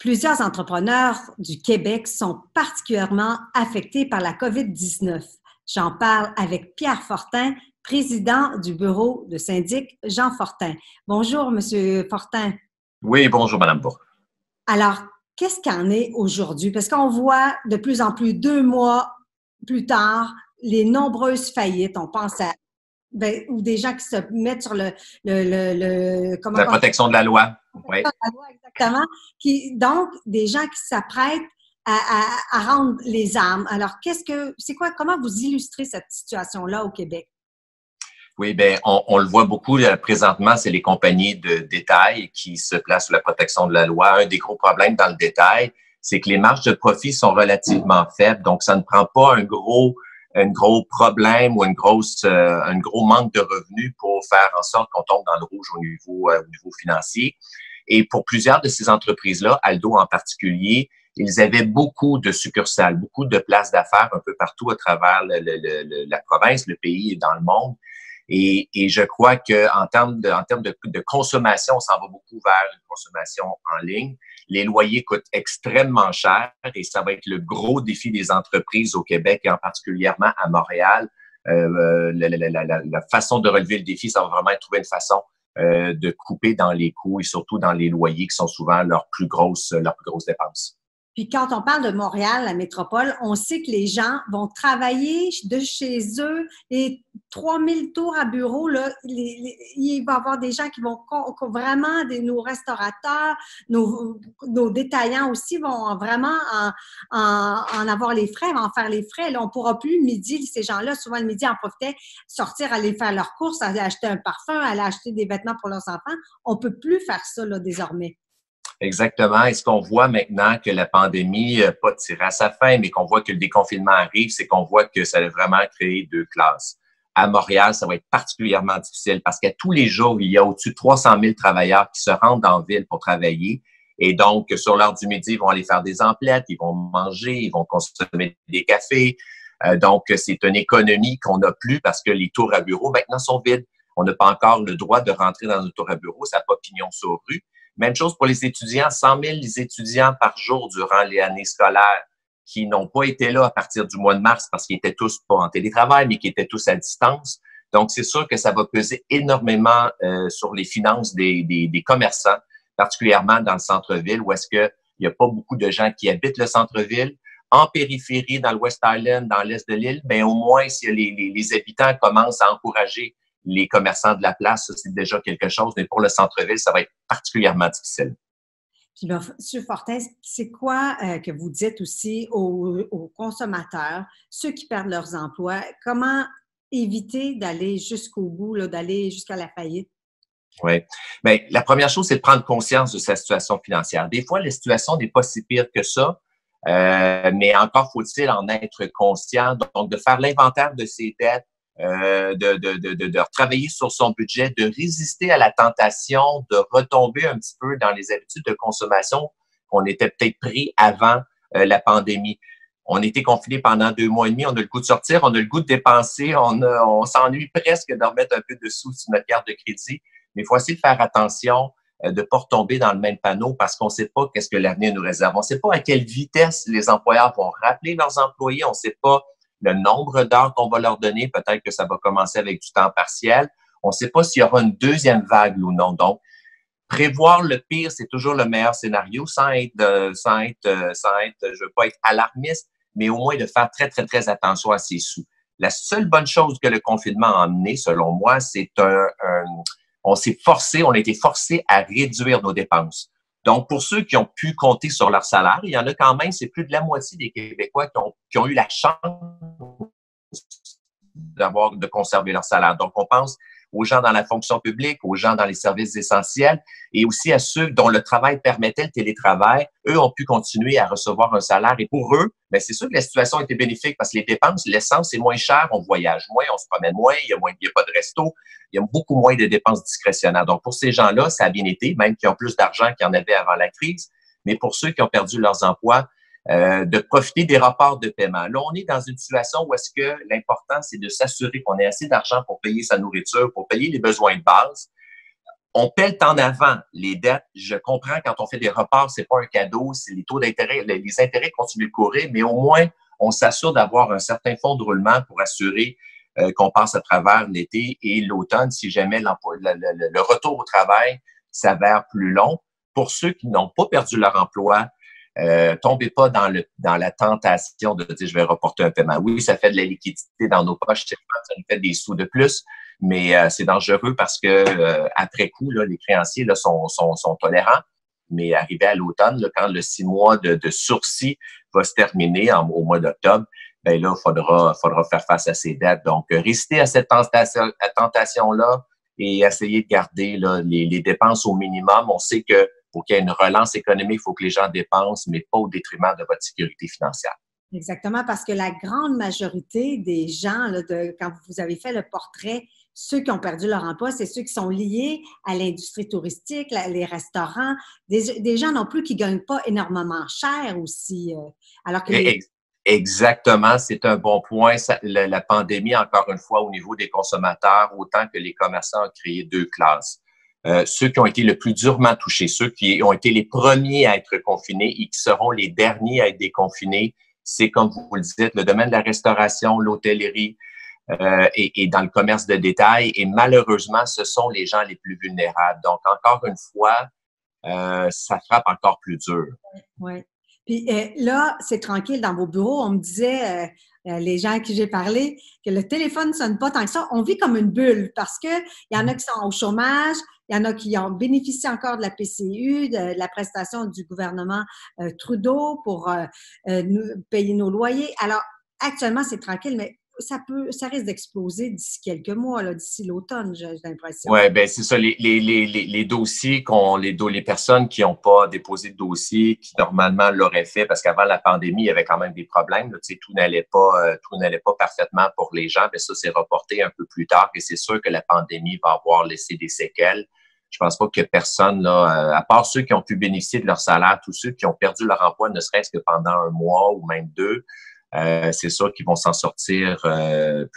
Plusieurs entrepreneurs du Québec sont particulièrement affectés par la COVID-19. J'en parle avec Pierre Fortin, président du bureau de syndic Jean Fortin. Bonjour, Monsieur Fortin. Oui, bonjour, Madame Bourque. Alors, qu'est-ce qu'il en est aujourd'hui? Parce qu'on voit de plus en plus, 2 mois plus tard, les nombreuses faillites. On pense à ou des gens qui se mettent sur La protection de la loi. Oui. La loi, exactement. Donc, des gens qui s'apprêtent à rendre les armes. Alors, comment vous illustrez cette situation-là au Québec? Oui, bien, on le voit beaucoup présentement, c'est les compagnies de détail qui se placent sous la protection de la loi. Un des gros problèmes dans le détail, c'est que les marges de profit sont relativement faibles, donc ça ne prend pas un gros problème ou un gros manque de revenus pour faire en sorte qu'on tombe dans le rouge au niveau financier. Et pour plusieurs de ces entreprises-là, Aldo en particulier, ils avaient beaucoup de succursales, beaucoup de places d'affaires un peu partout à travers la province, le pays et dans le monde. Et je crois que en termes de consommation, on s'en va beaucoup vers une consommation en ligne. Les loyers coûtent extrêmement cher et ça va être le gros défi des entreprises au Québec et en particulièrement à Montréal. La façon de relever le défi, ça va vraiment être trouver une façon de couper dans les coûts et surtout dans les loyers qui sont souvent leurs plus grosses dépenses. Puis quand on parle de Montréal, la métropole, on sait que les gens vont travailler de chez eux et 3000 tours à bureau, là, il va y avoir des gens qui vont vraiment, nos restaurateurs, nos détaillants aussi vont vraiment en avoir les frais, vont en faire les frais. Là, on ne pourra plus le midi, ces gens-là, souvent le midi, en profitaient, sortir, aller faire leurs courses, aller acheter un parfum, aller acheter des vêtements pour leurs enfants. On ne peut plus faire ça là, désormais. Exactement. Et ce qu'on voit maintenant que la pandémie n'a pas tiré à sa fin, mais qu'on voit que le déconfinement arrive, c'est qu'on voit que ça a vraiment créé deux classes. À Montréal, ça va être particulièrement difficile parce qu'à tous les jours, il y a au-dessus de 300 000 travailleurs qui se rendent en ville pour travailler. Et donc, sur l'heure du midi, ils vont aller faire des emplettes, ils vont manger, ils vont consommer des cafés. Donc, c'est une économie qu'on n'a plus parce que les tours à bureau maintenant sont vides. On n'a pas encore le droit de rentrer dans un tour à bureau, ça n'a pas pignon sur rue. Même chose pour les étudiants, 100 000 étudiants par jour durant les années scolaires qui n'ont pas été là à partir du mois de mars parce qu'ils étaient tous pas en télétravail, mais qui étaient tous à distance. Donc, c'est sûr que ça va peser énormément sur les finances des commerçants, particulièrement dans le centre-ville, où est-ce qu'il n'y a pas beaucoup de gens qui habitent le centre-ville. En périphérie, dans le West Island, dans l'est de l'île, ben au moins, si les habitants commencent à encourager les commerçants de la place, ça, c'est déjà quelque chose. Mais pour le centre-ville, ça va être particulièrement difficile. Puis, M. Fortin, c'est quoi que vous dites aussi aux consommateurs, ceux qui perdent leurs emplois? Comment éviter d'aller jusqu'au bout, là, d'aller jusqu'à la faillite? Oui. Bien, la première chose, c'est de prendre conscience de sa situation financière. Des fois, la situation n'est pas si pire que ça, mais encore faut-il en être conscient. Donc, de faire l'inventaire de ses dettes, de retravailler sur son budget, de résister à la tentation de retomber un petit peu dans les habitudes de consommation qu'on était peut-être pris avant la pandémie. On était confinés pendant 2 mois et demi, on a le goût de sortir, on a le goût de dépenser, on s'ennuie presque de remettre un peu de sous sur notre carte de crédit, mais il faut essayer de faire attention de ne pas retomber dans le même panneau parce qu'on ne sait pas qu'est-ce que l'avenir nous réserve. On ne sait pas à quelle vitesse les employeurs vont rappeler leurs employés, on ne sait pas le nombre d'heures qu'on va leur donner, peut-être que ça va commencer avec du temps partiel. On ne sait pas s'il y aura une deuxième vague ou non. Donc, prévoir le pire, c'est toujours le meilleur scénario, sans être, je veux pas être alarmiste, mais au moins de faire très, très, très attention à ses sous. La seule bonne chose que le confinement a amené, selon moi, c'est on a été forcé à réduire nos dépenses. Donc, pour ceux qui ont pu compter sur leur salaire, il y en a quand même, c'est plus de la moitié des Québécois qui ont eu la chance de conserver leur salaire. Donc, on pense aux gens dans la fonction publique, aux gens dans les services essentiels et aussi à ceux dont le travail permettait le télétravail. Eux ont pu continuer à recevoir un salaire et pour eux, bien, c'est sûr que la situation était bénéfique parce que les dépenses, l'essence est moins chère, on voyage moins, on se promène moins, il y a pas de resto, il y a beaucoup moins de dépenses discrétionnaires. Donc, pour ces gens-là, ça a bien été, même qui ont plus d'argent qu'il y en avait avant la crise. Mais pour ceux qui ont perdu leurs emplois, de profiter des rapports de paiement. Là, on est dans une situation où est-ce que l'important, c'est de s'assurer qu'on ait assez d'argent pour payer sa nourriture, pour payer les besoins de base. on pèle en avant les dettes. Je comprends quand on fait des reports, c'est pas un cadeau, c'est les taux d'intérêt, les intérêts continuent de courir, mais au moins, on s'assure d'avoir un certain fonds de roulement pour assurer qu'on passe à travers l'été et l'automne si jamais le retour au travail s'avère plus long. Pour ceux qui n'ont pas perdu leur emploi, tombez pas dans la tentation de dire je vais reporter un paiement. Oui, ça fait de la liquidité dans nos poches, ça nous fait des sous de plus, mais c'est dangereux parce que après coup, là, les créanciers là, sont tolérants. Mais arrivé à l'automne, quand le 6 mois de sursis va se terminer au mois d'octobre, ben là, faudra faire face à ces dettes. Donc, résister à cette tentation-là et essayer de garder là, les dépenses au minimum. On sait que pour qu'il y ait une relance économique, il faut que les gens dépensent, mais pas au détriment de votre sécurité financière. Exactement, parce que la grande majorité des gens, là, quand vous avez fait le portrait, ceux qui ont perdu leur emploi, c'est ceux qui sont liés à l'industrie touristique, les restaurants, des gens non plus qui ne gagnent pas énormément cher aussi. Alors que Exactement, c'est un bon point. La pandémie, encore une fois, au niveau des consommateurs, autant que les commerçants ont créé deux classes. Ceux qui ont été le plus durement touchés, ceux qui ont été les premiers à être confinés et qui seront les derniers à être déconfinés, c'est comme vous le dites, le domaine de la restauration, l'hôtellerie et dans le commerce de détail. Et malheureusement, ce sont les gens les plus vulnérables. Donc, encore une fois, ça frappe encore plus dur. Oui. Puis là, c'est tranquille dans vos bureaux. On me disait, les gens à qui j'ai parlé, que le téléphone ne sonne pas tant que ça. On vit comme une bulle parce qu'il y en a qui sont au chômage, il y en a qui ont bénéficié encore de la PCU, de la prestation du gouvernement Trudeau pour payer nos loyers. Alors, actuellement, c'est tranquille, mais ça risque d'exploser d'ici quelques mois, là, d'ici l'automne, j'ai l'impression. Ouais, ben c'est ça. Les dossiers les personnes qui n'ont pas déposé de dossier, qui normalement l'auraient fait, parce qu'avant la pandémie, il y avait quand même des problèmes. Là, tout n'allait pas parfaitement pour les gens, mais ça, c'est reporté un peu plus tard. Et c'est sûr que la pandémie va avoir laissé des séquelles. Je pense pas que personne, là, à part ceux qui ont pu bénéficier de leur salaire, tous ceux qui ont perdu leur emploi, ne serait-ce que pendant un mois ou même deux, c'est sûr qu'ils vont s'en sortir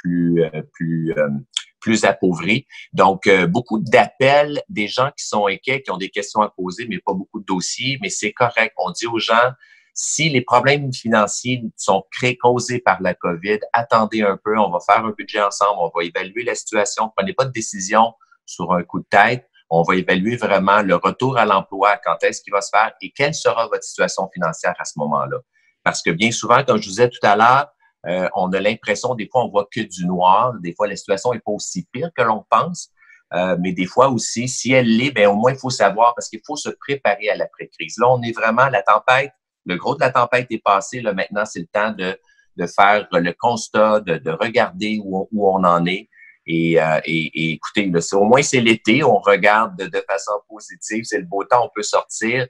plus appauvris. Donc, beaucoup d'appels, des gens qui sont inquiets, qui ont des questions à poser, mais pas beaucoup de dossiers. Mais c'est correct. On dit aux gens, si les problèmes financiers sont causés par la COVID, attendez un peu, on va faire un budget ensemble, on va évaluer la situation. Prenez pas de décision sur un coup de tête. On va évaluer vraiment le retour à l'emploi, quand est-ce qu'il va se faire et quelle sera votre situation financière à ce moment-là. Parce que bien souvent, comme je vous disais tout à l'heure, on a l'impression, des fois, on voit que du noir. Des fois, la situation n'est pas aussi pire que l'on pense. Mais des fois aussi, si elle l'est, ben au moins, il faut savoir parce qu'il faut se préparer à l'après-crise. Là, on est vraiment la tempête. Le gros de la tempête est passé. Là, maintenant, c'est le temps de faire le constat, de regarder où on en est. Et écoutez, là, au moins, c'est l'été. On regarde de façon positive. C'est le beau temps. On peut sortir.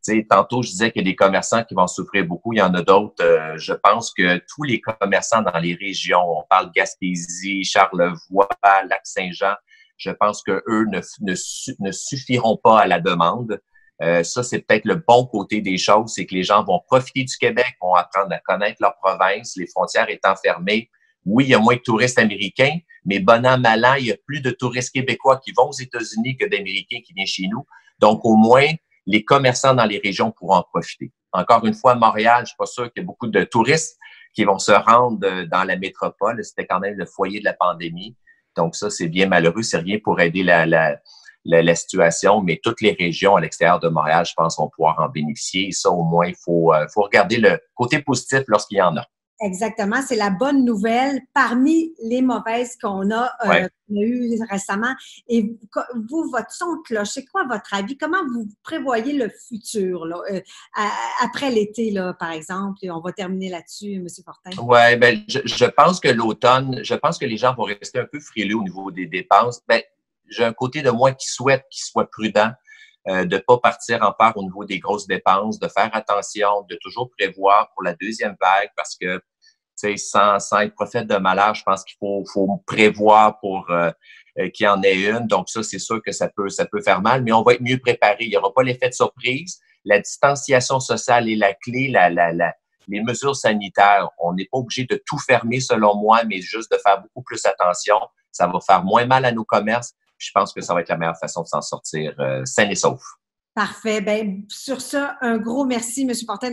Tu sais, tantôt, je disais qu'il y a des commerçants qui vont souffrir beaucoup. Il y en a d'autres. Je pense que tous les commerçants dans les régions, on parle Gaspésie, Charlevoix, Lac-Saint-Jean, je pense que eux ne suffiront pas à la demande. Ça, c'est peut-être le bon côté des choses, c'est que les gens vont profiter du Québec, vont apprendre à connaître leur province, les frontières étant fermées. Oui, il y a moins de touristes américains, mais bon an, mal an, il y a plus de touristes québécois qui vont aux États-Unis que d'Américains qui viennent chez nous. Donc, au moins, les commerçants dans les régions pourront en profiter. Encore une fois, à Montréal, je suis pas sûr qu'il y a beaucoup de touristes qui vont se rendre dans la métropole. C'était quand même le foyer de la pandémie. Donc ça, c'est bien malheureux. C'est rien pour aider la situation, mais toutes les régions à l'extérieur de Montréal, je pense, vont pouvoir en bénéficier. Et ça, au moins, il faut regarder le côté positif lorsqu'il y en a. Exactement, c'est la bonne nouvelle parmi les mauvaises qu'on a eues récemment. Et vous, votre son de cloche, c'est quoi votre avis? Comment vous prévoyez le futur là, après l'été, là, par exemple? Et on va terminer là-dessus, M. Fortin. Oui, ben, je pense que l'automne, je pense que les gens vont rester un peu frileux au niveau des dépenses. Ben, j'ai un côté de moi qui souhaite qu'ils soient prudents, de ne pas partir en part au niveau des grosses dépenses, de faire attention, de toujours prévoir pour la deuxième vague parce que sans être prophète de malheur, je pense qu'il faut prévoir pour qu'il y en ait une. Donc ça, c'est sûr que ça peut faire mal, mais on va être mieux préparé. Il n'y aura pas l'effet de surprise. La distanciation sociale est la clé, les mesures sanitaires. On n'est pas obligé de tout fermer selon moi, mais juste de faire beaucoup plus attention. Ça va faire moins mal à nos commerces. Puis je pense que ça va être la meilleure façon de s'en sortir sain et sauf. Parfait. Bien, sur ça, un gros merci, M. Fortin,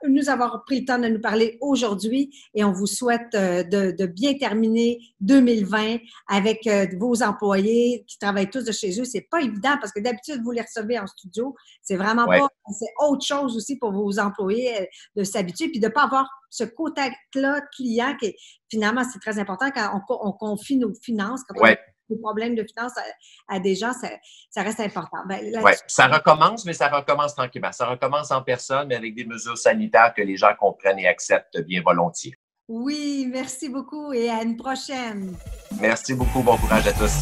nous avoir pris le temps de nous parler aujourd'hui et on vous souhaite de bien terminer 2020 avec vos employés qui travaillent tous de chez eux. C'est pas évident parce que d'habitude, vous les recevez en studio. C'est vraiment pas, c'est autre chose aussi pour vos employés de s'habituer puis de pas avoir ce contact-là client qui, finalement, c'est très important quand on confie nos finances, quand on a des problèmes de finances à des gens, ça reste important. Oui, ça recommence, mais ça recommence tranquillement. Ça recommence en personne, mais avec des mesures sanitaires que les gens comprennent et acceptent bien volontiers. Oui, merci beaucoup et à une prochaine. Merci beaucoup. Bon courage à tous.